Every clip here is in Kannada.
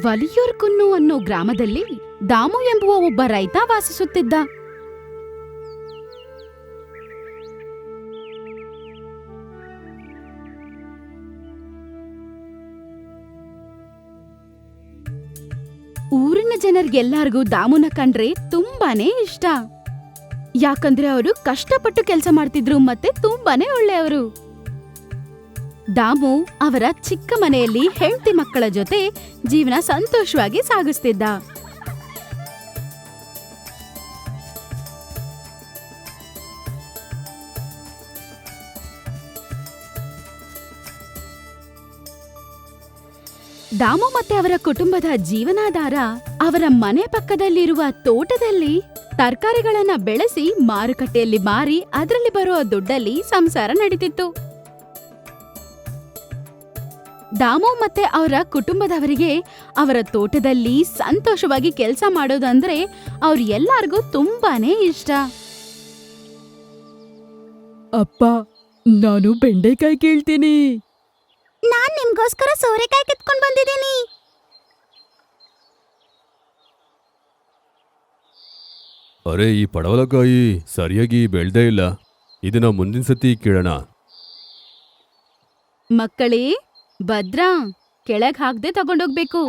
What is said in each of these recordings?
ವಲಿಯೂರ್ಕುನ್ನು ಅನ್ನೋ ಗ್ರಾಮದಲ್ಲಿ ದಾಮು ಎಂಬುವ ಒಬ್ಬ ರೈತ ವಾಸಿಸುತ್ತಿದ್ದ. ಊರಿನ ಜನರಿಗೆಲ್ಲರಿಗೂ ದಾಮುನ ಕಂಡ್ರೆ ತುಂಬಾನೇ ಇಷ್ಟ. ಯಾಕಂದ್ರೆ ಅವರು ಕಷ್ಟಪಟ್ಟು ಕೆಲಸ ಮಾಡ್ತಿದ್ರು ಮತ್ತೆ ತುಂಬಾನೇ ಒಳ್ಳೆಯವರು. ದಾಮು ಅವರ ಚಿಕ್ಕ ಮನೆಯಲ್ಲಿ ಹೆಂಡತಿ ಮಕ್ಕಳ ಜೊತೆ ಜೀವನ ಸಂತೋಷವಾಗಿ ಸಾಗಿಸ್ತಿದ್ದ. ದಾಮು ಮತ್ತೆ ಅವರ ಕುಟುಂಬದ ಜೀವನಾಧಾರ ಅವರ ಮನೆ ಪಕ್ಕದಲ್ಲಿರುವ ತೋಟದಲ್ಲಿ ತರಕಾರಿಗಳನ್ನ ಬೆಳೆಸಿ ಮಾರುಕಟ್ಟೆಯಲ್ಲಿ ಮಾರಿ ಅದರಲ್ಲಿ ಬರುವ ದುಡ್ಡಲ್ಲಿ ಸಂಸಾರ ನಡೀತಿತ್ತು. ದಾಮು ಮತ್ತೆ ಅವರ ಕುಟುಂಬದವರಿಗೆ ಅವರ ತೋಟದಲ್ಲಿ ಸಂತೋಷವಾಗಿ ಕೆಲಸ ಮಾಡೋದಂದ್ರೆ ಅವ್ರ ಎಲ್ಲಾರ್ಗೂ ತುಂಬಾನೇ ಇಷ್ಟ. ಅಪ್ಪ, ನಾನು ಬೆಂಡೆಕಾಯಿ ಕೇಳ್ತೀನಿ. ನಾನ್ ನಿಮ್ಗೋಸ್ಕರ ಸೋರೆಕಾಯಿ ಕಿತ್ಕೊಂಡ್ ಬಂದಿದ್ದೀನಿ. ಅರೆ, ಈ ಪಡವಲಕಾಯಿ ಸರಿಯಾಗಿ ಬೆಳ್ದೇ ಇಲ್ಲ. ಇದನ್ನ ಮುಂದಿನ ಸತಿ ಕೇಳೋಣ. ಮಕ್ಕಳೇ, ಭದ್ರಾ, ಕೆಳಗ್ ಹಾಕ್ದೆ ತಗೊಂಡೋಗ್ಬೇಕು.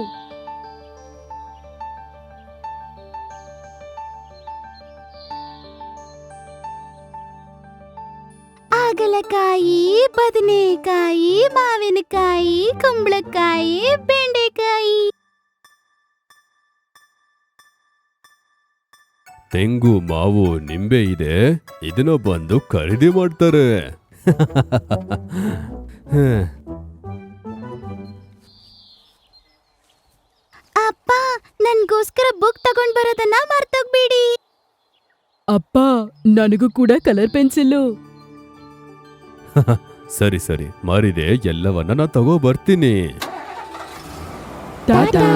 ಹಾಗಲಕಾಯಿ, ಬದನೆಕಾಯಿ, ಮಾವಿನಕಾಯಿ, ಕುಂಬಳಕಾಯಿ, ಬೆಂಡೆಕಾಯಿ. ತೆಂಗು, ಮಾವು, ನಿಂಬೆ ಇದೆ. ಇದನ್ನ ಬಂದು ಖರೀದಿ ಮಾಡ್ತಾರೆ. ಅಪ್ಪ, ನನ್ಗೋಸ್ಕರ ಬುಕ್ ತಗೊಂಡ್ ಬರೋದನ್ನ ಮರ್ತೋಗ್ಬೇಡಿ. ಅಪ್ಪ, ನನಗೂ ಕೂಡ ಕಲರ್ ಪೆನ್ಸಿಲ್ಲು. ಸರಿ ಸರಿ, ಮಾರಿದೆ. ಎಲ್ಲವನ್ನ ನಾ ತಗೋ ಬರ್ತೀನಿ. ಟಾಟಾ.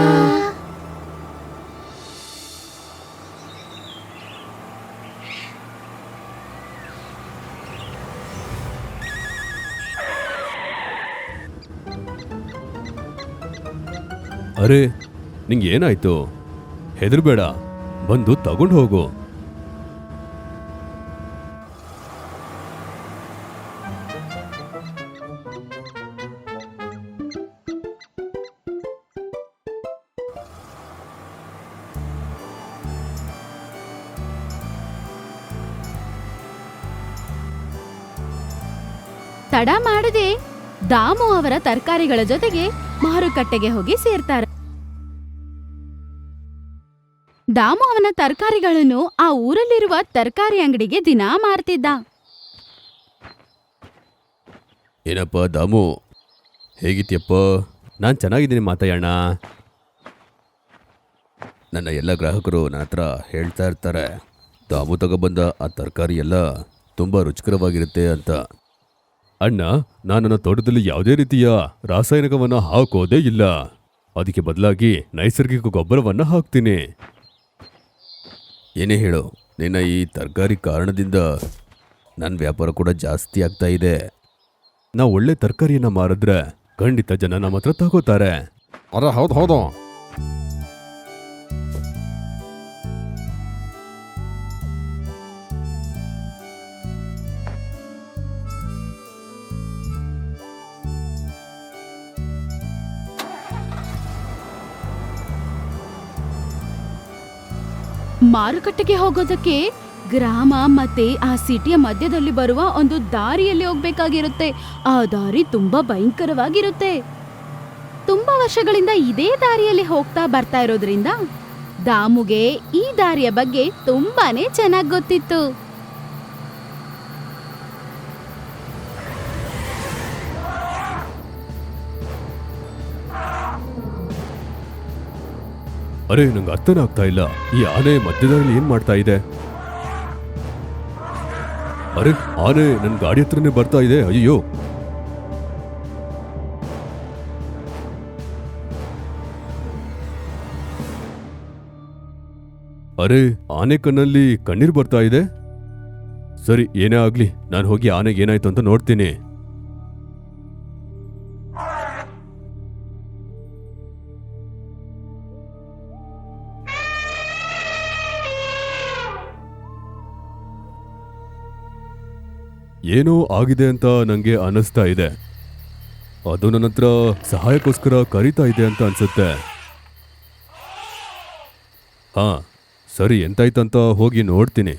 ಅರೆ, ನಿಂಗೆ ಏನಾಯ್ತು? ಹೆದರ್ಬೇಡ, ಬಂದು ತಗೊಂಡು ಹೋಗು. ತಡ ಮಾಡದೆ ದಾಮು ಅವರ ತರಕಾರಿಗಳ ಜೊತೆಗೆ ಮಾರುಕಟ್ಟೆಗೆ ಹೋಗಿ ಸೇರ್ತಾರೆ. ದಾಮು ಅವನ ತರಕಾರಿಗಳನ್ನು ಆ ಊರಲ್ಲಿರುವ ತರಕಾರಿ ಅಂಗಡಿಗೆ ದಿನಾ ಮಾರ್ತಿದ್ದ. ಏನಪ್ಪ ದಾಮು, ಹೇಗಿದ್ಯಪ್ಪ? ನಾನು ಚೆನ್ನಾಗಿದ್ದೀನಿ ಮಾತಾಯಣ್ಣ. ನನ್ನ ಎಲ್ಲ ಗ್ರಾಹಕರು ನನ್ನ ಹತ್ರ ಹೇಳ್ತಾ ಇರ್ತಾರೆ, ದಾಮು ತಗೊಬಂದ ಆ ತರಕಾರಿ ಎಲ್ಲ ತುಂಬ ರುಚಿಕರವಾಗಿರುತ್ತೆ ಅಂತ. ಅಣ್ಣ, ನಾನು ನನ್ನ ತೋಟದಲ್ಲಿ ಯಾವುದೇ ರೀತಿಯ ರಾಸಾಯನಿಕವನ್ನು ಹಾಕೋದೇ ಇಲ್ಲ. ಅದಕ್ಕೆ ಬದಲಾಗಿ ನೈಸರ್ಗಿಕ ಗೊಬ್ಬರವನ್ನು ಹಾಕ್ತೀನಿ. ಏನೇ ಹೇಳು, ನಿನ್ನ ಈ ತರಕಾರಿ ಕಾರಣದಿಂದ ನನ್ನ ವ್ಯಾಪಾರ ಕೂಡ ಜಾಸ್ತಿ ಆಗ್ತಾ ಇದೆ. ನಾವು ಒಳ್ಳೆ ತರಕಾರಿಯನ್ನು ಮಾರಿದ್ರೆ ಖಂಡಿತ ಜನ ನಮ್ಮ ಹತ್ರ ತಗೋತಾರೆ. ಅರ ಹೌದು ಹೌದು. ಮಾರುಕಟ್ಟೆಗೆ ಹೋಗೋದಕ್ಕೆ ಗ್ರಾಮ ಮತ್ತೆ ಆ ಸಿಟಿಯ ಮಧ್ಯದಲ್ಲಿ ಬರುವ ಒಂದು ದಾರಿಯಲ್ಲಿ ಹೋಗ್ಬೇಕಾಗಿರುತ್ತೆ. ಆ ದಾರಿ ತುಂಬಾ ಭಯಂಕರವಾಗಿರುತ್ತೆ. ತುಂಬಾ ವರ್ಷಗಳಿಂದ ಇದೇ ದಾರಿಯಲ್ಲಿ ಹೋಗ್ತಾ ಬರ್ತಾ ಇರೋದ್ರಿಂದ ದಾಮುಗೆ ಈ ದಾರಿಯ ಬಗ್ಗೆ ತುಂಬಾನೇ ಚೆನ್ನಾಗಿ ಗೊತ್ತಿತ್ತು. ಅರೆ, ನಂಗೆ ಅರ್ಥನೇ ಆಗ್ತಾ ಇಲ್ಲ. ಈ ಆನೆ ಮಧ್ಯದಲ್ಲಿ ಏನ್ ಮಾಡ್ತಾ ಇದೆ? ಅರೆ, ಆನೆ ನನ್ನ ಗಾಡಿ ಹತ್ರನೇ ಬರ್ತಾ ಇದೆ. ಅಯ್ಯೋ, ಅರೆ, ಆನೆ ಕಣ್ಣಲ್ಲಿ ಕಣ್ಣೀರು ಬರ್ತಾ ಇದೆ. ಸರಿ, ಏನೇ ಆಗ್ಲಿ, ನಾನು ಹೋಗಿ ಆನೆಗೆ ಏನಾಯ್ತು ಅಂತ ನೋಡ್ತೀನಿ. ಏನೋ ಆಗಿದೆ ಅಂತ ನಂಗೆ ಅನ್ನಿಸ್ತಾ ಇದೆ. ಅದು ನನ್ನ ಹತ್ರ ಸಹಾಯಕ್ಕೋಸ್ಕರ ಕರೀತಾ ಇದೆ ಅಂತ ಅನ್ಸುತ್ತೆ. ಹಾ ಸರಿ, ಎಂತಾಯ್ತಂತ ಹೋಗಿ ನೋಡ್ತೀನಿ.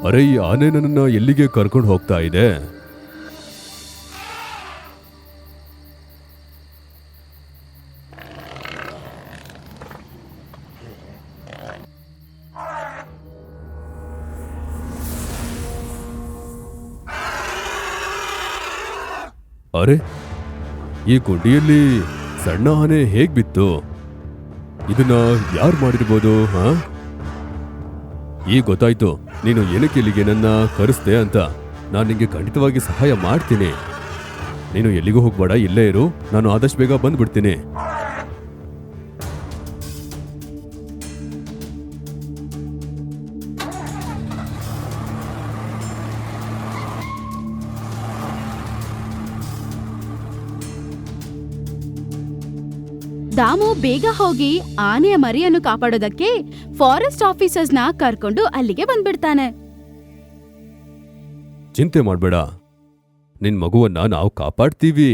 ಅರೆ, ಈ ಆನೆ ನನ್ನನ್ನ ಎಲ್ಲಿಗೆ ಕರ್ಕೊಂಡು ಹೋಗ್ತಾ ಇದೆ? ಅರೆ, ಈ ಗುಂಡಿಯಲ್ಲಿ ಸಣ್ಣ ಆನೆ ಹೇಗ್ ಬಿತ್ತು? ಇದನ್ನ ಯಾರು ಮಾಡಿರ್ಬೋದು? ಹಾ, ಈಗ ಗೊತ್ತಾಯ್ತು ನೀನು ಏನಕ್ಕೆ ಇಲ್ಲಿಗೆ ನನ್ನ ಕರೆಸ್ದೆ ಅಂತ. ನಾನು ನಿಂಗೆ ಖಂಡಿತವಾಗಿ ಸಹಾಯ ಮಾಡ್ತೀನಿ. ನೀನು ಎಲ್ಲಿಗೂ ಹೋಗ್ಬೇಡ, ಇಲ್ಲೇ ಇರು. ನಾನು ಆದಷ್ಟು ಬೇಗ ಬಂದ್ಬಿಡ್ತೀನಿ. ದಾಮು ಬೇಗ ಹೋಗಿ ಆನೆಯ ಮರಿಯನ್ನು ಕಾಪಾಡೋದಕ್ಕೆ ಫಾರೆಸ್ಟ್ ಆಫೀಸರ್ಸ್ನ ಕರ್ಕೊಂಡು ಅಲ್ಲಿಗೆ ಬಂದ್ಬಿಡ್ತಾನೆ. ಚಿಂತೆ ಮಾಡ್ಬೇಡ, ನಿನ್ ಮಗುವನ್ನ ನಾವು ಕಾಪಾಡ್ತೀವಿ.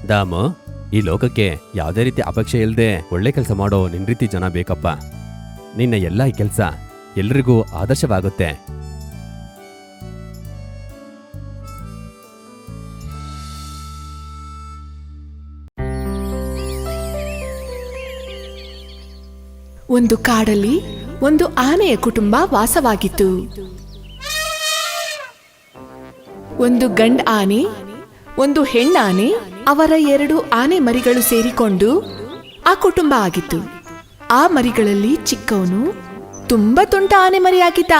ದಾಮ, ಈ ಲೋಕಕ್ಕೆ ಯಾವುದೇ ರೀತಿ ಅಪೇಕ್ಷೆ ಇಲ್ಲದೆ ಒಳ್ಳೆ ಕೆಲಸ ಮಾಡೋ ನಿನ್ ರೀತಿ ಜನ ಬೇಕಪ್ಪ. ನಿನ್ನ ಎಲ್ಲ ಈ ಕೆಲಸ ಎಲ್ರಿಗೂ ಆದರ್ಶವಾಗುತ್ತೆ. ಒಂದು ಕಾಡಲ್ಲಿ ಒಂದು ಆನೆಯ ಕುಟುಂಬ ವಾಸವಾಗಿತ್ತು. ಒಂದು ಗಂಡ ಆನೆ, ಒಂದು ಹೆಣ್ಣಾನೆ, ಅವರ 2 ಆನೆ ಮರಿಗಳು ಸೇರಿಕೊಂಡು ಆ ಕುಟುಂಬ ಆಗಿತ್ತು. ಆ ಮರಿಗಳಲ್ಲಿ ಚಿಕ್ಕವನು ತುಂಬಾ ತುಂಟ ಆನೆ ಮರಿಯಾಗಿದ್ದ.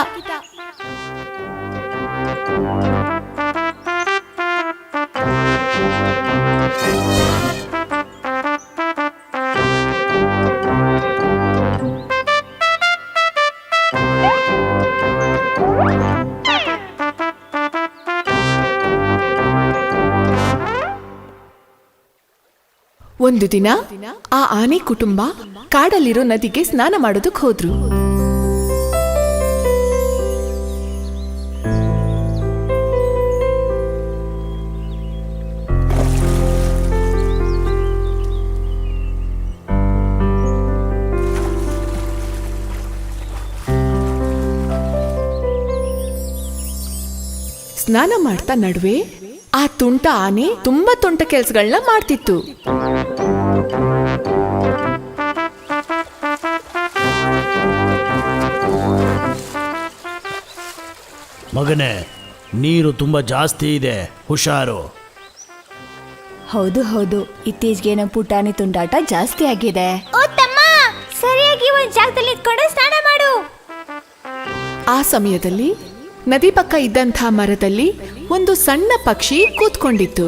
ಒಂದು ದಿನ ಆ ಆನೆ ಕುಟುಂಬ ಕಾಡಲ್ಲಿರೋ ನದಿಗೆ ಸ್ನಾನ ಮಾಡೋದಕ್ಕೆ ಹೋದ್ರು. ಸ್ನಾನ ಮಾಡ್ತಾ ನಡುವೆ ಆ ತುಂಟ ಆನೆ ತುಂಬಾ ತುಂಟ ಕೆಲ್ಸಗಳನ್ನ ಮಾಡ್ತಿತ್ತು. ಮಗನೇ, ನೀರು ತುಂಬಾ ಜಾಸ್ತಿ ಇದೆ, ಹುಷಾರು. ಹೌದು ಹೌದು, ಇತ್ತೀಚೆಗೆ ನಮ್ಮ ಪುಟಾಣಿ ತುಂಡಾಟ ಜಾಸ್ತಿ ಆಗಿದೆ. ಓ ತಮ್ಮ, ಸರಿಯಾಗಿ ಒಂದ್ ಜಾಗದಲ್ಲಿ ನಿಂತ್ಕೊಂಡು ಸ್ನಾನ ಮಾಡು. ಆ ಸಮಯದಲ್ಲಿ ನದಿ ಪಕ್ಕ ಇದ್ದಂಥ ಮರದಲ್ಲಿ ಒಂದು ಸಣ್ಣ ಪಕ್ಷಿ ಕೂತ್ಕೊಂಡಿತ್ತು.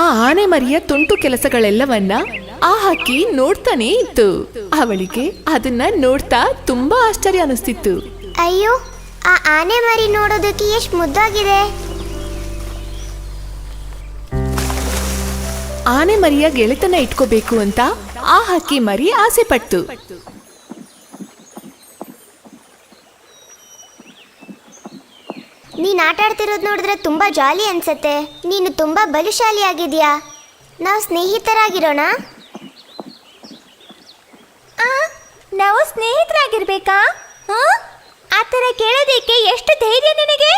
ಆ ಆನೆ ಮರಿಯ ತುಂಟು ಕೆಲಸಗಳೆಲ್ಲವನ್ನ ಆ ಹಕ್ಕಿ ನೋಡ್ತಾನೆ ಇತ್ತು. ಅವಳಿಗೆ ಅದನ್ನ ನೋಡ್ತಾ ತುಂಬಾ ಆಶ್ಚರ್ಯ ಅನಿಸ್ತಿತ್ತು. ಅಯ್ಯೋ, ಆ ಆನೆ ಮರಿ ನೋಡೋದಕ್ಕೆ ಎಷ್ಟು ಮುದ್ದಾಗಿದೆ. ಆನೆ ಮರಿಯ ಗೆಳೆತನ ಇಟ್ಕೋಬೇಕು ಅಂತ ಆ ಹಕ್ಕಿ ಮರಿ ಆಸೆ ಪಟ್ಟು. ನೀನ್ ಆಟ ಆಡ್ತಿರೋದು ನೋಡಿದ್ರೆ ತುಂಬಾ ಜಾಲಿ ಅನ್ಸತ್ತೆ. ನೀನು ತುಂಬಾ ಬಲಶಾಲಿ ಆಗಿದ್ಯಾ. ನಾವು ಸ್ನೇಹಿತರಾಗಿರೋಣ. ನಾವು ಸ್ನೇಹಿತರಾಗಿರ್ಬೇಕಾ? ಆ ಥರ ಕೇಳೋದಕ್ಕೆ ಎಷ್ಟು ಧೈರ್ಯ ನಿನಗೆ?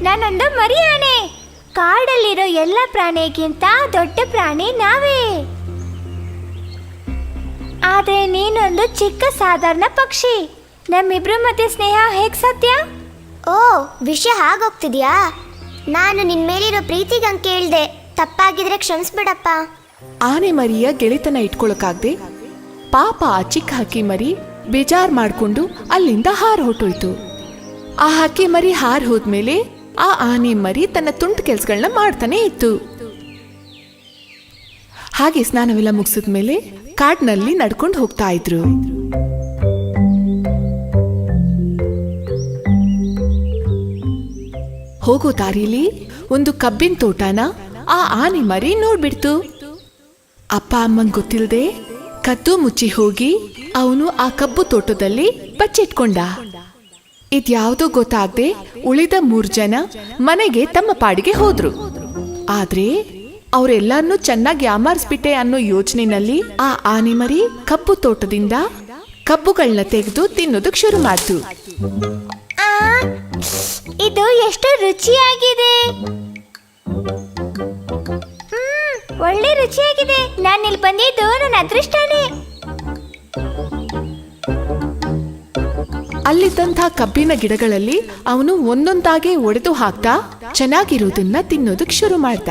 ನಾನೊಂದು ಮರಿ ಆನೆ. ಕಾಡಲ್ಲಿರೋ ಎಲ್ಲ ಪ್ರಾಣಿಗಿಂತ ದೊಡ್ಡ ಪ್ರಾಣಿ ನಾವೇ. ಆದ್ರೆ ನೀನೊಂದು ಚಿಕ್ಕ ಸಾಧಾರಣ ಪಕ್ಷಿ. ನಮ್ಮಿಬ್ರು ಮಧ್ಯೆ ಸ್ನೇಹ ಹೇಗ್ ಸಾಧ್ಯ? ಓ, ವಿಷಯ ಹಾಗೋಗ್ತಿದ್ಯಾ? ನಾನು ನಿನ್ ಮೇಲಿರೋ ಪ್ರೀತಿಗಂಗೆ ಕೇಳ್ದೆ. ತಪ್ಪಾಗಿದ್ರೆ ಕ್ಷಮಿಸ್ಬಿಡಪ್ಪ. ಆನೆ ಮರಿಯ ಗೆಳೆತನ ಇಟ್ಕೊಳಕಾಗ್ದೆ ಪಾಪ ಆ ಚಿಕ್ಕ ಹಕ್ಕಿ ಮರಿ ಬೇಜಾರ್ ಮಾಡ್ಕೊಂಡು ಅಲ್ಲಿಂದ ಹಾರ್ ಹೊಟ್ಟೋಯ್ತು. ಆ ಹಕ್ಕಿ ಮರಿ ಹಾರ್ ಹೋದ್ಮೇಲೆ ಆ ಆನೆ ಮರಿ ತನ್ನ ತುಂಟು ಕೆಲ್ಸಗಳನ್ನ ಮಾಡ್ತಾನೆ ಇತ್ತು. ಹಾಗೆ ಸ್ನಾನವೆಲ್ಲ ಮುಗಿಸಿದ್ಮೇಲೆ ಕಾಡ್ನಲ್ಲಿ ನಡ್ಕೊಂಡು ಹೋಗ್ತಾ ಇದ್ರು. ಹೋಗೋ ದಾರಿಲಿ ಒಂದು ಕಬ್ಬಿನ ತೋಟನ ಆ ಆನೆ ಮರಿ ನೋಡ್ಬಿಡ್ತು. ಅಪ್ಪ ಅಮ್ಮಂಗ್ ಗೊತ್ತಿಲ್ದೆ ಕದ್ದು ಮುಚ್ಚಿ ಹೋಗಿ ಅವನು ಆ ಕಬ್ಬು ತೋಟದಲ್ಲಿ ಬಚ್ಚಿಟ್ಕೊಂಡ. ಇದ್ಯಾವುದೋ ಗೊತ್ತಾಗ್ದೆ ಉಳಿದ 3 ಜನ ಮನೆಗೆ ತಮ್ಮ ಪಾಡಿಗೆ ಹೋದ್ರು. ಆದ್ರೆ ಅವರೆಲ್ಲರನ್ನೂ ಚೆನ್ನಾಗಿ ಯಾಮಾರಿಸ್ಬಿಟ್ಟೆ ಅನ್ನೋ ಯೋಚನೆನಲ್ಲಿ ಆ ಆನೆ ಮರಿ ಕಬ್ಬು ತೋಟದಿಂದ ಕಬ್ಬುಗಳನ್ನ ತೆಗೆದು ತಿನ್ನೋದಕ್ ಶುರು ಮಾಡ್ತು. ಇದು ಎಷ್ಟು ರುಚಿಯಾಗಿದೆ. ಒಳ್ಳೆ ರುಚಿಯಾಗಿದೆ. ನಾನು ಇಲ್ಲಿ ಬಂದಿದ್ದು ನನ್ನ ಅದೃಷ್ಟನೇ. ಅಲ್ಲಿದ್ದಂಥ ಕಬ್ಬಿನ ಗಿಡಗಳಲ್ಲಿ ಅವನು ಒಂದೊಂದಾಗೆ ಒಡೆದು ಹಾಕ್ತಾ ಚೆನ್ನಾಗಿರೋದನ್ನ ತಿನ್ನೋದಕ್ ಶುರು ಮಾಡ್ದ.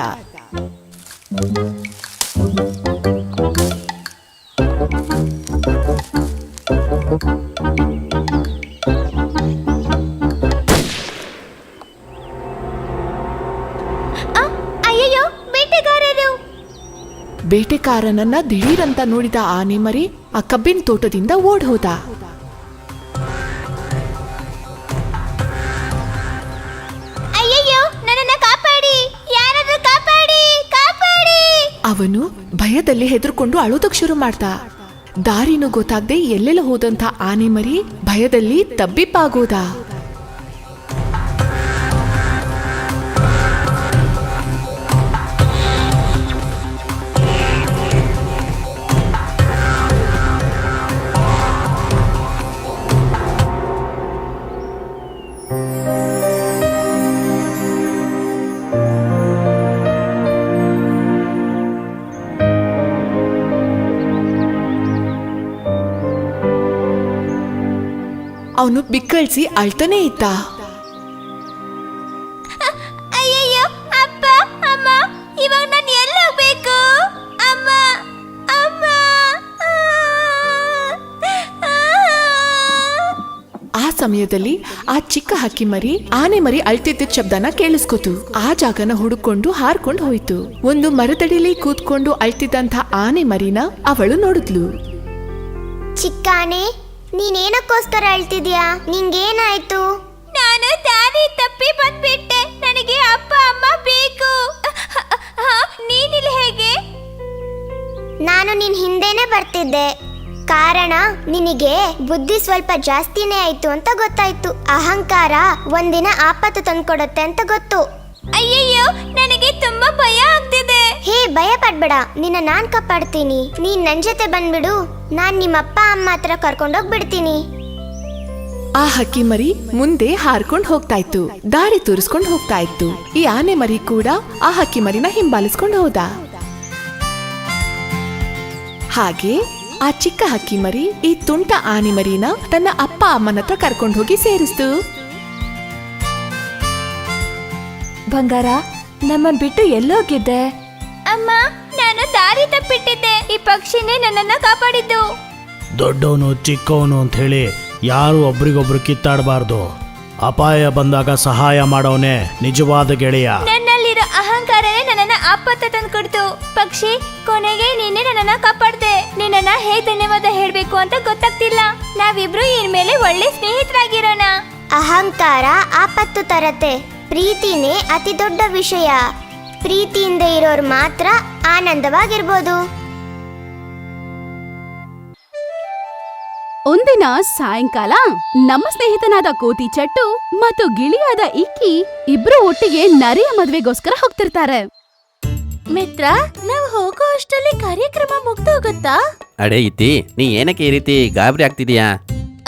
ಅಯ್ಯಯ್ಯೋ, ಬೇಟೆಗಾರರು! ಬೇಟೆಕಾರನನ್ನ ದಿಢೀರಂತ ನೋಡಿದ ಆನೆ ಮರಿ ಆ ಕಬ್ಬಿನ ತೋಟದಿಂದ ಓಡ್ ಹೋದ. ಅಯ್ಯಯ್ಯೋ, ನನ್ನನ್ನ ಕಾಪಾಡಿ! ಯಾರಾದ್ರೂ ಕಾಪಾಡಿ! ಕಾಪಾಡಿ! ಅವನು ಭಯದಲ್ಲಿ ಹೆದರ್ಕೊಂಡು ಅಳೋದಕ್ ಶುರು ಮಾಡ್ದ. ದಾರಿನೂ ಗೊತ್ತಾಗ್ದೆ ಎಲ್ಲೆಲ್ಲ ಹೋದಂಥ ಆನೆ ಮರಿ ಭಯದಲ್ಲಿ ತಬ್ಬಿಬ್ಬಾಗೋದ. ಅವನು ಬಿಕ್ಕಳಿಸಿ ಅಳ್ತಾನೇ ಇದ್ದ. ಅಯ್ಯಯ್ಯೋ, ಅಪ್ಪ ಅಮ್ಮ, ಇವಾಗ ನಾನು ಎಲ್ಲಿ ಹೋಗ್ಬೇಕು? ಅಮ್ಮ, ಅಮ್ಮ! ಆ ಸಮಯದಲ್ಲಿ ಆ ಚಿಕ್ಕ ಹಕ್ಕಿ ಮರಿ ಆನೆ ಮರಿ ಅಳ್ತಿದ್ದ ಶಬ್ದನ ಕೇಳಿಸ್ಕೊತು. ಆ ಜಾಗನ ಹುಡುಕೊಂಡು ಹಾರ್ಕೊಂಡು ಹೋಯ್ತು. ಒಂದು ಮರದಡಿಲಿ ಕೂತ್ಕೊಂಡು ಅಳ್ತಿದ್ದಂಥ ಆನೆ ಮರಿನ ಅವಳು ನೋಡಿದ್ಲು. ಚಿಕ್ಕಾನೆ, ನೀನೇನಕ್ಕೋಸ್ಕರ ಅಳ್ತಿದ್ಯಾ? ನಿಂಗೇನಾಯ್ತು? ನಾನು ದಾರಿ ತಪ್ಪಿ ಬಂದ್ಬಿಟ್ಟೆ. ನನಗೆ ಅಪ್ಪ ಅಮ್ಮ ಬೇಕು. ನೀನಿಲ್ಲಿ ಹೇಗೆ? ನಾನು ನಿನ್ ಹಿಂದೆನೆ ಬರ್ತಿದ್ದೆ. ಕಾರಣ ನಿನಗೆ ಬುದ್ಧಿ ಸ್ವಲ್ಪ ಜಾಸ್ತಿನೇ ಆಯ್ತು ಅಂತ ಗೊತ್ತಾಯ್ತು. ಅಹಂಕಾರ ಒಂದಿನ ಆಪತ್ತು ತಂದ್ಕೊಡತ್ತೆ ಅಂತ ಗೊತ್ತು. ಅಯ್ಯಯ್ಯೋ, ನನಗೆ ತುಂಬಾ ಭಯ ಆಗ್ತಿದೆ. ಹೇ, ಭಯ ಪಡ್ಬೇಡ. ನಿನ್ನ ನಾನ್ ಕಾಪಾಡ್ತೀನಿ. ನೀನ್ ನನ್ ಜೊತೆ ಬಂದ್ಬಿಡು. ನಾನ್ ನಿಮ್ಮಪ್ಪ ಅಮ್ಮ ಹತ್ರ ಕರ್ಕೊಂಡೋಗ್ಬಿಡ್ತೀನಿ. ಆ ಹಕ್ಕಿ ಮರಿ ಮುಂದೆ ಹಾರ್ಕೊಂಡು ಹೋಗ್ತಾ ಇತ್ತು. ದಾರಿ ತೋರಿಸ್ಕೊಂಡು ಹೋಗ್ತಾ ಇತ್ತು. ಈ ಆನೆ ಮರಿ ಕೂಡ ಆ ಹಕ್ಕಿ ಮರಿನ ಹಿಂಬಾಲಿಸ್ಕೊಂಡು ಹೋದ. ಹಾಗೆ ಆ ಚಿಕ್ಕ ಹಕ್ಕಿ ಮರಿ ಈ ತುಂಟ ಆನೆ ಮರಿನ ತನ್ನ ಅಪ್ಪ ಅಮ್ಮನ ಹತ್ರ ಕರ್ಕೊಂಡು ಹೋಗಿ ಸೇರಿಸ್ತು. ಬಂಗಾರ, ನಮ್ಮನ್ ಬಿಟ್ಟು ಎಲ್ಲೋಗಿದ್ದೆ? ಅಮ್ಮ, ನಾನು ದಾರಿ ತಪ್ಪಿಟ್ಟಿದ್ದೆ. ಈ ಪಕ್ಷಿನೇ ನನ್ನನ್ನ ಕಾಪಾಡಿದ್ದು. ದೊಡ್ಡವನು ಚಿಕ್ಕವನು ಅಂತ ಹೇಳಿ ಯಾರು ಒಬ್ರಿಗೊಬ್ರು ಕಿತ್ತಾಡಬಾರ್ದು. ಅಪಾಯ ಬಂದಾಗ ಸಹಾಯ ಮಾಡೋನೆ ನಿಜವಾದ ಗೆಳೆಯ. ನನ್ನಲ್ಲಿರೋ ಅಹಂಕಾರನೇ ನನ್ನನ್ನ ಆಪತ್ತು ತಂದ್ಕೊಡ್ತು. ಪಕ್ಷಿ, ಕೊನೆಗೆ ನೀನೇ ನನ್ನನ್ನ ಕಾಪಾಡ್ದೆ. ನಿನ್ನನ್ನ ಹೇಗ್ ಧನ್ಯವಾದ ಹೇಳ್ಬೇಕು ಅಂತ ಗೊತ್ತಾಗ್ತಿಲ್ಲ. ನಾವಿಬ್ರು ಇನ್ಮೇಲೆ ಒಳ್ಳೆ ಸ್ನೇಹಿತರಾಗಿರೋಣ. ಅಹಂಕಾರ ಆಪತ್ತು ತರತ್ತೆ. ಪ್ರೀತಿನೇ ಅತಿ ದೊಡ್ಡ ವಿಷಯ. ಪ್ರೀತಿಯಿಂದ ಇರೋರು ಮಾತ್ರ ಆನಂದವಾಗಿರ್ಬೋದು. ಒಂದಿನ ಸಾಯಂಕಾಲ ನಮ್ಮ ಸ್ನೇಹಿತನಾದ ಕೋತಿ ಚಟ್ಟು ಮತ್ತು ಗಿಳಿಯಾದ ಇಕ್ಕಿ ಇಬ್ರು ಒಟ್ಟಿಗೆ ನರಿಯ ಮದ್ವೆಗೋಸ್ಕರ ಹೋಗ್ತಿರ್ತಾರೆ. ಮಿತ್ರ, ನಾವು ಹೋಗೋ ಅಷ್ಟರಲ್ಲಿ ಗೊತ್ತಾ? ಅಡೇ ಇತಿ, ನೀ ಏನಕ್ಕೆ ಈ ರೀತಿ ಗಾಬರಿ ಆಗ್ತಿದೀಯಾ?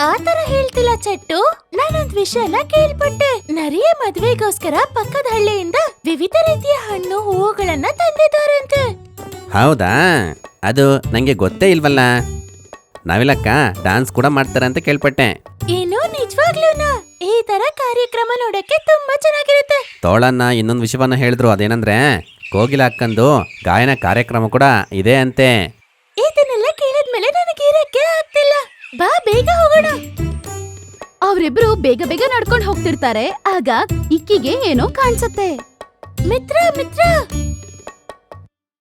ಆ ತರ ಹೇಳ್ತಿಲ್ಲ ಚಟ್ಟು. ನಾನೊಂದ್ ವಿಷಯನ ಕೇಳ್ಪಟ್ಟೆ. ನರಿಯ ಮದ್ವೆಗೋಸ್ಕರ ಪಕ್ಕದ ಹಳ್ಳಿಯಿಂದ ವಿವಿಧ ರೀತಿಯ ಹಣ್ಣು ಹೂವುಗಳನ್ನ ತಂದಿದ್ದಾರಂತೆ. ಹೌದಾ? ಅದು ನಂಗೆ ಗೊತ್ತೇ ಇಲ್ವಲ್ಲ. ನವಿಲಕ್ಕ ಡಾನ್ಸ್ ಕೂಡ ಮಾಡ್ತಾರೆ ಅಂತ ಕೇಳ್ಪಟ್ಟೆ. ಏನು ನಿಜವಾಗ್ಲೂನಾ? ಈ ತರ ಕಾರ್ಯಕ್ರಮ ನೋಡಕ್ಕೆ ತುಂಬಾ ಚೆನ್ನಾಗಿರುತ್ತೆ. ತೋಳನ್ನ ಇನ್ನೊಂದು ವಿಷಯವನ್ನ ಹೇಳಿದ್ರು, ಅದೇನಂದ್ರೆ ಕೋಗಿಲ ಅಕ್ಕಂದು ಗಾಯನ ಕಾರ್ಯಕ್ರಮ ಕೂಡ ಇದೆ ಅಂತೆ. ಇದನ್ನೆಲ್ಲ ಕೇಳಿದ್ಮೇಲೆ ನನಗೆ ಇರಕ್ಕೆ ಆಗ್ತಿಲ್ಲ. ಬಾ ಬೇಗ ಹೋಗೋಣ. ಅವರಿಬ್ರು ಬೇಗ ಬೇಗ ನಡ್ಕೊಂಡು ಹೋಗ್ತಿರ್ತಾರೆ. ಆಗ ಇಕ್ಕಿಗೆ ಏನೋ ಕಾಣಿಸುತ್ತೆ. ಮಿತ್ರ ಮಿತ್ರ,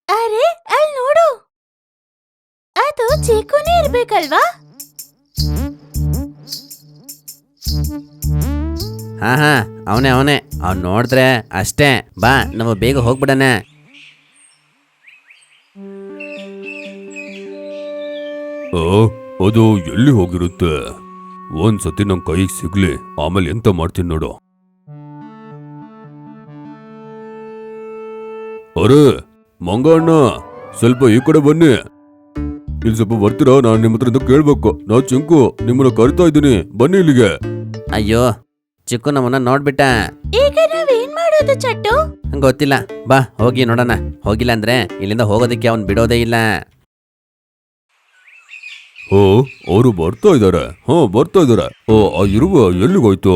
ಅರೆ ಅಲ್ಲಿ ನೋಡು, ಅದು ಚೀಕುನೇ ಇರ್ಬೇಕಲ್ವಾ? ಹಾ ಅವನೇ ಅವ್ನ್ ನೋಡಿದ್ರೆ ಅಷ್ಟೇ. ಬಾ ನಾವು ಬೇಗ ಹೋಗ್ಬಿಡಣ. ಅದು ಎಲ್ಲಿ ಹೋಗಿರುತ್ತೆ? ಒಂದ್ಸತಿ ನಮ್ ಕೈಗೆ ಸಿಗ್ಲಿ, ಆಮೇಲೆ ಎಂತ ಮಾಡ್ತೀನಿ ನೋಡು. ಅರೆ ಮಂಗಣ್ಣ, ಸ್ವಲ್ಪ ಈ ಕಡೆ ಬನ್ನಿ. ಇಲ್ಲಿ ಸ್ವಲ್ಪ ಬರ್ತೀರಾ? ನಾನು ನಿಮ್ಮ ಹತ್ರ ಕೇಳ್ಬೇಕು. ನಾ ಚಿಂಕು ನಿಮ್ಮನ್ನ ಕರಿತಾ ಇದ್ದೀನಿ, ಬನ್ನಿ ಇಲ್ಲಿಗೆ. ಅಯ್ಯೋ, ಚಿಕ್ಕು ನಮ್ಮನ್ನ ನೋಡ್ಬಿಟ್ಟ. ಈಗ ನಾವೇನ್ ಮಾಡೋದು ಚಟ್ಟು? ಗೊತ್ತಿಲ್ಲ, ಬಾ ಹೋಗಿ ನೋಡೋಣ. ಹೋಗಿಲ್ಲ ಅಂದ್ರೆ ಇಲ್ಲಿಂದ ಹೋಗೋದಕ್ಕೆ ಅವ್ನ್ ಬಿಡೋದೇ ಇಲ್ಲ. ಓ, ಅವರು ಬರ್ತಾ ಇದಾರೆ. ಬರ್ತಾ ಇದಾರೆ. ಓ, ಆ ಇರುವ ಎಲ್ಲಿಗೋಯ್ತು?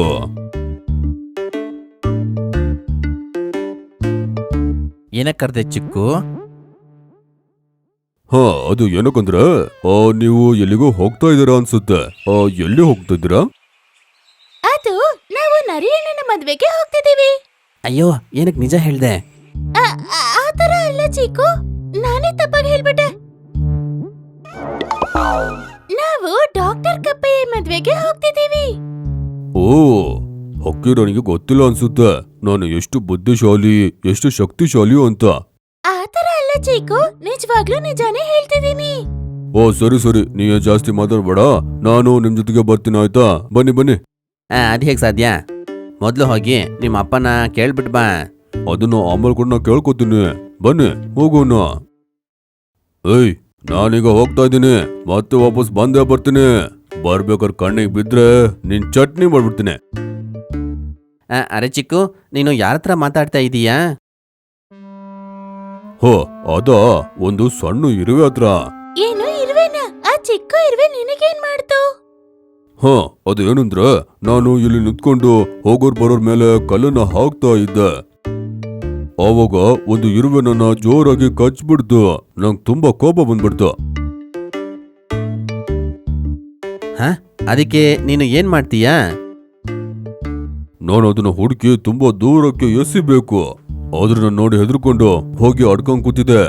ಏನಕ್ಕೆ ಕರ್ದೆ ಚಿಕ್ಕು? ಅದು ಏನಕ್ಕಂದ್ರೆ ನೀವು ಎಲ್ಲಿಗೋ ಹೋಗ್ತಾ ಇದ್ದೀರಾ ಅನ್ಸುತ್ತೆ. ಎಲ್ಲಿ ಹೋಗ್ತಾ ಇದ್ದೀರಾ? ಅದು ನಾವು ನರಿಯಣ್ಣನ ಮದ್ವೆಗೆ ಹೋಗ್ತಿದೀವಿ. ಅಯ್ಯೋ, ಏನಕ್ಕೆ ನಿಜ ಹೇಳ್ದೆ? ಆ ತರ ಅಲ್ಲ ಚೀಕು, ನಾನೇ ತಪ್ಪಾಗಿ ಹೇಳ್ಬಿಟ್ಟೆ. ನಾವು ಡಾಕ್ಟರ್ ಕಪ್ಪಯ್ಯ ಮದ್ವೆಗೆ ಹೋಗ್ತಿದೀವಿ. ಓ, ಹಕ್ಕಿರನಿಗೆ ಗೊತ್ತಿಲ್ಲ ಅನ್ಸುತ್ತೆ ನಾನು ಎಷ್ಟು ಬುದ್ಧಿಶಾಲಿ, ಎಷ್ಟು ಶಕ್ತಿಶಾಲಿ ಅಂತ. ಆ ತರ ಅಲ್ಲ ಚೀಕು, ನಿಜವಾಗ್ಲೂ ನಿಜಾನೇ ಹೇಳ್ತಿದೀನಿ. ಓ ಸರಿ, ನೀ ಜಾಸ್ತಿ ಮಾತಾಡ್ಬೇಡ. ನಾನು ನಿಮ್ ಜೊತೆಗೆ ಬರ್ತೀನಿ, ಆಯ್ತಾ? ಬನ್ನಿ. ಅದು ಹೇಗೆ ಸಾಧ್ಯ? ಮೊದ್ಲು ಹೋಗಿ ನಿಮ್ಮ ಅಪ್ಪನ ಕೇಳ್ಬಿಟ್ ಬಾ. ಅದನ್ನ ಆಮೇಲೆ ಕೂಡ ನಾ ಕೇಳ್ಕೊತೀನಿ. ಬನ್ನಿ ಹೋಗೋಣ. ಏಯ್, ನಾನೀಗ ಹೋಗ್ತಾ ಇದ್ದೀನಿ, ಮತ್ತೆ ವಾಪಸ್ ಬಂದೇ ಬರ್ತೀನಿ. ಬರ್ಬೇಕಾದ್ರೆ ಕಣ್ಣಿಗೆ ಬಿದ್ರೆ ನಿನ್ ಚಟ್ನಿ ಮಾಡ್ಬಿಡ್ತೀನಿ. ಅರೆ ಚಿಕ್ಕು, ನೀನು ಯಾರ ಹತ್ರ ಮಾತಾಡ್ತಾ ಇದೀಯಾ? ಅದಾ, ಒಂದು ಸಣ್ಣ ಇರುವೆ ಹತ್ರ. ಏನು ಇರುವೆನ? ಆ ಚಿಕ್ಕ ಇರುವೆ ನಿನಗೇನ್ ಮಾಡ್ತು? ಅದು ಏನಂದ್ರೆ, ನಾನು ಇಲ್ಲಿ ನಿಂತ್ಕೊಂಡು ಹೋಗೋರ್ ಬರೋರ್ ಮೇಲೆ ಕಲ್ಲನ್ನ ಹಾಕ್ತಾ ಇದ್ದೆ. ಆವಾಗ ಒಂದು ಇರುವೆ ನನ್ನ ಜೋರಾಗಿ ಕಚ್ಬಿಡ್ತು. ನಂಗೆ ತುಂಬಾ ಕೋಪ ಬಂದ್ಬಿಡ್ತು. ಅದಕ್ಕೆ ನೀನು ಏನ್ ಮಾಡ್ತೀಯಾ? ನಾನು ಅದನ್ನ ಹುಡುಕಿ ತುಂಬಾ ದೂರಕ್ಕೆ ಎಸಿಬೇಕು. ಆದ್ರೆ ನಾನು ನೋಡಿ ಹೆದರ್ಕೊಂಡು ಹೋಗಿ ಅಡ್ಕೊಂಡ್ ಕೂತಿದ್ದೆ.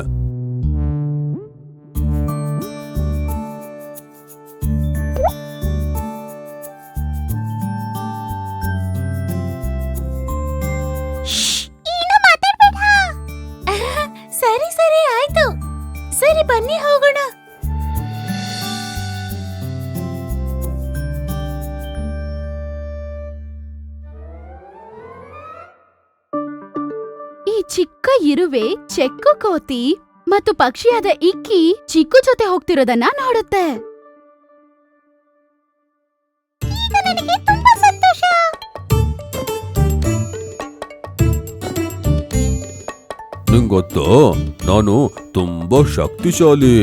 ಸರಿ ಆಯ್ತು. ಸರಿ ಬನ್ನಿ ಹೋಗೋಣ. ಈ ಚಿಕ್ಕ ಇರುವೆ ಚೆಕ್ಕು ಕೋತಿ ಮತ್ತು ಪಕ್ಷಿಯಾದ ಇಕ್ಕಿ ಚಿಕ್ಕು ಜೊತೆ ಹೋಗ್ತಿರೋದನ್ನ ನೋಡುತ್ತೆ. ನಿಂಗ್ ಗೊತ್ತೋ, ನಾನು ತುಂಬಾ ಶಕ್ತಿಶಾಲಿ.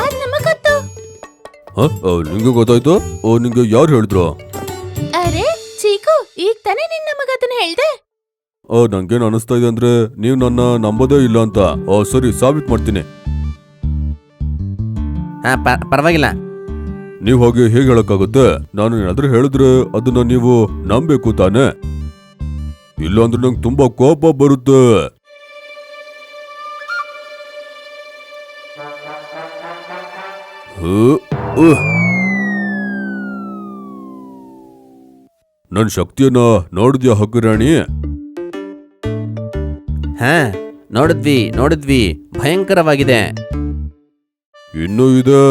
ಅದ್ ನಮಗ್ ಗೊತ್ತು. ನಿಂಗೆ ಗೊತ್ತಾಯ್ತು? ನಿಂಗೆ ಯಾರು ಹೇಳಿದ್ರು? ಅರೆ ಚೀಕು, ಈಗ ತಾನೇ ನಿನ್ನ ಮಗದನ್ನ ಹೇಳ್ದೆ. ನಂಗೇನ್ ಅನಿಸ್ತಾ ಇದೆ ಅಂದ್ರೆ ನೀವ್ ನನ್ನ ನಂಬೋದೇ ಇಲ್ಲ ಅಂತ. ಸರಿ, ಸಾಬೀತ್ ಮಾಡ್ತೀನಿ. ಪರವಾಗಿಲ್ಲ. ನೀವ್ ಹಾಗೆ ಹೇಗೆ ಹೇಳಕ್ಕಾಗುತ್ತೆ? ನಾನು ಏನಾದ್ರೂ ಹೇಳಿದ್ರೆ ಅದನ್ನ ನೀವು ನಂಬೇಕು ತಾನೆ? ಇಲ್ಲಾಂದ್ರೆ ನಂಗೆ ತುಂಬಾ ಕೋಪ ಬರುತ್ತೆ. ನನ್ ಶಕ್ತಿಯನ್ನ ನೋಡಿದ್ಯಾ ಹಕ್ಕಿರಾಣಿ? ನೋಡಿದ್ವಿ, ಭಯಂಕರವಾಗಿದೆ. ಇನ್ನೂ ಇದೆ.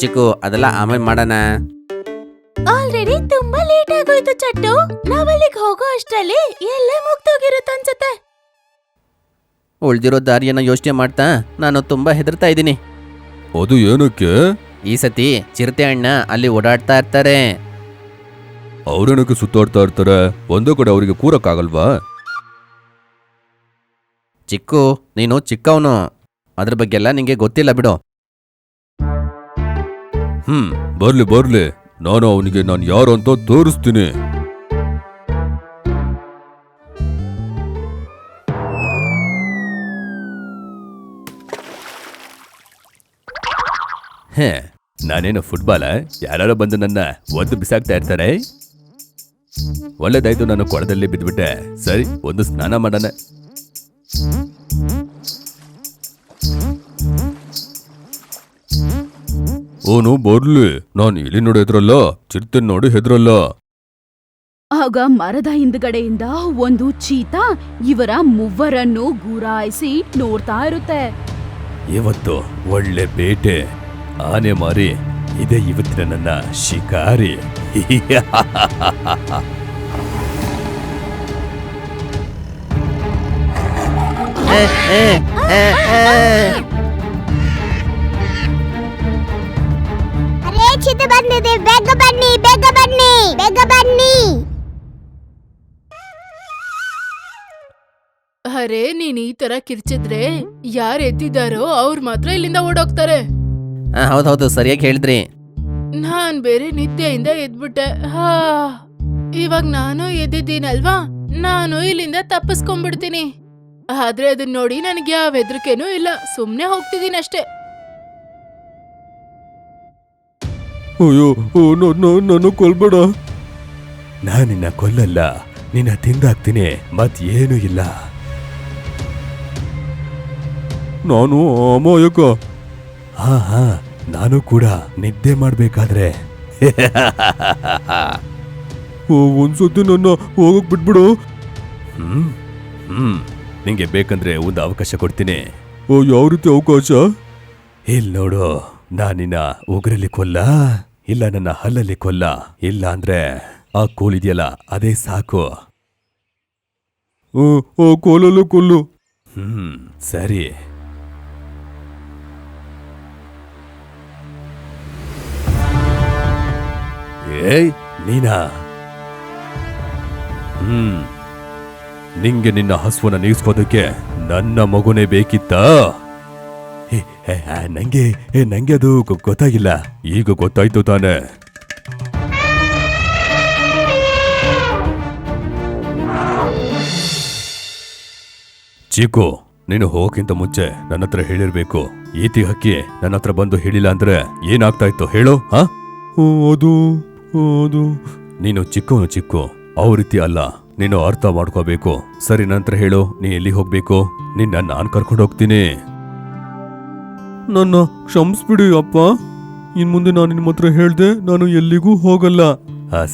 ಚಿಕ್ಕು, ಅದೆಲ್ಲ ಆಮೇಲೆ ಮಾಡೋಣ. ಆಲ್ರೆಡಿ ತುಂಬಾ ಲೇಟ್ ಆಗೋಯ್ತು ಚಟ್ಟು. ನಾವಲ್ಲಿಗೆ ಹೋಗೋ ಅಷ್ಟ್ರಲ್ಲಿ ಎಲ್ಲ ಮುಗ್ದೋಗಿರುತ್ತೆ ಅನ್ಸುತ್ತೆ. ಉಳ್ದಿರೋ ದಾರಿಯನ್ನ ಯೋಚನೆ ಮಾಡ್ತಾ ನಾನು ತುಂಬಾ ಹೆದರ್ತಾ ಇದ್ದೀನಿ. ಅದು ಏನಕ್ಕೆ? ಈ ಸತಿ ಚಿರತೆ ಅಣ್ಣ ಅಲ್ಲಿ ಓಡಾಡ್ತಾ ಇರ್ತಾರೆ. ಅವ್ರೇನಕ್ಕೆ ಸುತ್ತಾಡ್ತಾ ಇರ್ತಾರೆ? ಒಂದೇ ಕಡೆ ಅವರಿಗೆ ಕೂರಕ್ಕಾಗಲ್ವಾ? ಚಿಕ್ಕು, ನೀನು ಚಿಕ್ಕವನು, ಅದ್ರ ಬಗ್ಗೆ ಎಲ್ಲ ನಿಂಗೆ ಗೊತ್ತಿಲ್ಲ ಬಿಡು. ಬರ್ಲಿ ಬರ್ಲಿ, ನಾನು ಅವನಿಗೆ ನಾನು ಯಾರು ಅಂತ ತೋರಿಸ್ತೀನಿ. ಹೇ, ನಾನೇನು ಫುಟ್ಬಾಲ? ಯಾರು ಬಂದು ನನ್ನ ಒದ್ದು ಬಿಸಾಕ್ತಾ ಇರ್ತಾರೆ. ಒಳ್ಳೇದಾಯ್ತು, ನಾನು ಕೊಳದಲ್ಲಿ ಬಿದ್ಬಿಟ್ಟೆ. ಸರಿ, ಒಂದು ಸ್ನಾನ ಮಾಡೋಣ. ಓನು ಬರ್ಲಿ, ನಾನು ಇಲ್ಲಿ ನೋಡಿ ಹೆದ್ರಲ್ಲ, ಚಿರತೆ ನೋಡಿ ಹೆದ್ರಲ್ಲ. ಆಗ ಮರದ ಹಿಂದ್ಗಡೆಯಿಂದ ಒಂದು ಚೀತಾ ಇವರ ಮೂವರನ್ನು ಗುರಾಯಿಸಿ ನೋಡ್ತಾ ಇರುತ್ತೆ. ಇವತ್ತು ಒಳ್ಳೆ ಬೇಟೆ, ಆನೆ ಮಾರಿ, ಇದೇ ಇವತ್ತಿನ ನನ್ನ ಶಿಕಾರಿ. ಅರೇ ಚಿತೆ ಬಂದಿದೆ, ಬೇಗ ಬನ್ನಿ, ಬೇಗ ಬನ್ನಿ, ಬೇಗ ಬನ್ನಿ. ಅರೆ, ನೀನ್ ಈ ತರ ಕಿರ್ಚಿದ್ರೆ ಯಾರು ಎತ್ತಿದಾರೋ ಅವ್ರು ಮಾತ್ರ ಇಲ್ಲಿಂದ ಓಡೋಗ್ತಾರೆ. ಹೌದೌದು, ಸರಿಯಾಗಿ ಹೇಳಿದ್ರಿ. ನಾನ್ ಬೇರೆ ನಿದ್ದೆಯಿಂದ ಎದ್ಬಿಟ್ಟೆ. ಇವಾಗ ನಾನು ಎದ್ದಿದ್ದೀನಲ್ವಾ, ನಾನು ಇಲ್ಲಿಂದ ತಪ್ಪಿಸ್ಕೊಂಡ್ಬಿಡ್ತೀನಿ. ಆದ್ರೆ ಅದನ್ನ ನೋಡಿ ನನಗೆ ಯಾವ ಹೆದರಿಕೆನೂ ಇಲ್ಲ, ಸುಮ್ನೆ ಹೋಗ್ತಿದ್ದೀನಿ ಅಷ್ಟೇ. ಅಯ್ಯೋ, ನಾನು ಕೊಲ್ಬೇಡ. ನಾನಿನ್ನ ಕೊಲ್ಲಲ್ಲ, ನಿನ್ನ ತಿಂದಾಕ್ತೀನಿ, ಮತ್ ಏನೂ ಇಲ್ಲ. ನಾನು ಅಮಾಯಕ. ಹಾ, ನಾನು ಕೂಡ ನಿದ್ದೆ ಮಾಡ್ಬೇಕಾದ್ರೆ. ಒಂದ್ಸತಿ ನನ್ನ ಹೋಗಕ್ ಬಿಟ್ಬಿಡು. ನಿಂಗೆ ಬೇಕಂದ್ರೆ ಒಂದು ಅವಕಾಶ ಕೊಡ್ತೀನಿ. ಯಾವ ರೀತಿ ಅವಕಾಶ? ಇಲ್ಲಿ ನೋಡು, ನಾನಿನ್ನ ಉಗ್ರಲ್ಲಿ ಕೊಲ್ಲ, ಇಲ್ಲ ನನ್ನ ಹಲ್ಲಲ್ಲಿ ಕೊಲ್ಲ, ಇಲ್ಲ ಅಂದ್ರೆ ಆ ಕೋಲಿದೆಯಲ್ಲ ಅದೇ ಸಾಕು. ಕೋಲಲ್ಲೂ ಕೊಲ್ಲು. ಸರಿ. ಏಯ್ ನೀನಾ? ನಿಂಗೆ ನಿನ್ನ ಹಸುವನ್ನ ನೀಗಿಸ್ಕೋದಕ್ಕೆ ನನ್ನ ಮಗುನೇ ಬೇಕಿತ್ತಾ? ನಂಗೆ ಅದು ಗೊತ್ತಾಗಿಲ್ಲ, ಈಗ ಗೊತ್ತಾಯ್ತು ತಾನೆ. ಚಿಕ್ಕು, ನೀನು ಹೋಗಕ್ಕಿಂತ ಮುಂಚೆ ನನ್ನ ಹತ್ರ ಹೇಳಿರ್ಬೇಕು. ಈತಿ ಹಕ್ಕಿ ನನ್ನ ಹತ್ರ ಬಂದು ಹೇಳಿಲ್ಲ ಅಂದ್ರೆ ಏನಾಗ್ತಾ ಇತ್ತು ಹೇಳು? ಅದು ನೀನು ಚಿಕ್ಕು, ಅವ್ ರೀತಿ ಅಲ್ಲ, ನೀನು ಅರ್ಥ ಮಾಡ್ಕೋಬೇಕು. ಸರಿ, ನಂತರ ಹೇಳು, ನೀ ಎಲ್ಲಿ ಹೋಗ್ಬೇಕು? ನಿನ್ನ ನಾನ್ ಕರ್ಕೊಂಡು ಹೋಗ್ತೀನಿ. ನನ್ನ ಕ್ಷಮಿಸ್ಬಿಡಿ ಅಪ್ಪ, ಇನ್ ಮುಂದೆ ನಾನು ನಿಮ್ಮ ಹತ್ರ ಹೇಳ್ದೆ ನಾನು ಎಲ್ಲಿಗೂ ಹೋಗಲ್ಲ.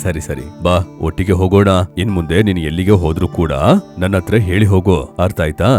ಸರಿ, ಬಾ, ಒಟ್ಟಿಗೆ ಹೋಗೋಣ. ಇನ್ ಮುಂದೆ ನೀನು ಎಲ್ಲಿಗೆ ಹೋದ್ರೂ ಕೂಡ ನನ್ನ ಹತ್ರ ಹೇಳಿ ಹೋಗು, ಅರ್ಥ ಆಯ್ತಾ?